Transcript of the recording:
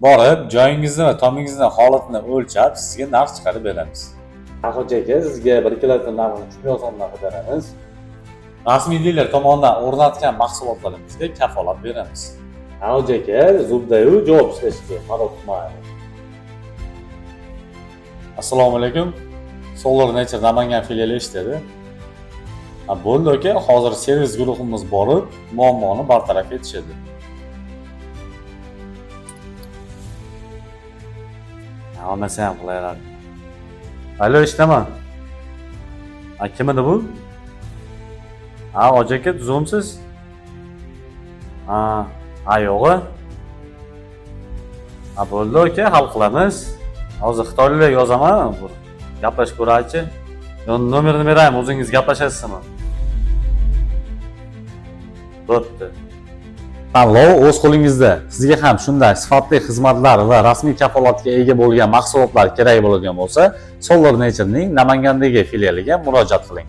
borib, joyingizni va tomingizni holatini o'lchab, sizga narx chiqarib beramiz. Ahoji aka, sizga 1 kilometr narxini juda oson narxda beramiz. Rasmiy diler tomonidan o'rnatgan mahsulotlarimizga kafolat beramiz. Ahoji aka, zudda-yu javob ishlashga qaror qilmaydi. Assalomu alaykum. Solar Nature Namangan filiali ishladi. Bo'ldi aka, hozir servis guruhimiz borib, muammoni bartaraf etishadi. Olmasa ham qilaveradi. Alo, eshitaman. Kim edi bu? Hoji aka, tuzumsiz? Yo'g'i. Bo'ldi aka, hal qilamiz. Hozir xitoyliklar yozaman, gaplashib ko'raychi. Nomerini beraymi, o'zingiz gaplashasizmi? Bo'pti. Tanlov o'z qo'lingizda. Sizga ham shunday sifatli xizmatlar va rasmiy kafolatga ega bo'lgan mahsulotlar kerak bo'ladigan bo'lsa, Solar Nature'ning Namangandagi filialiga murojaat qiling.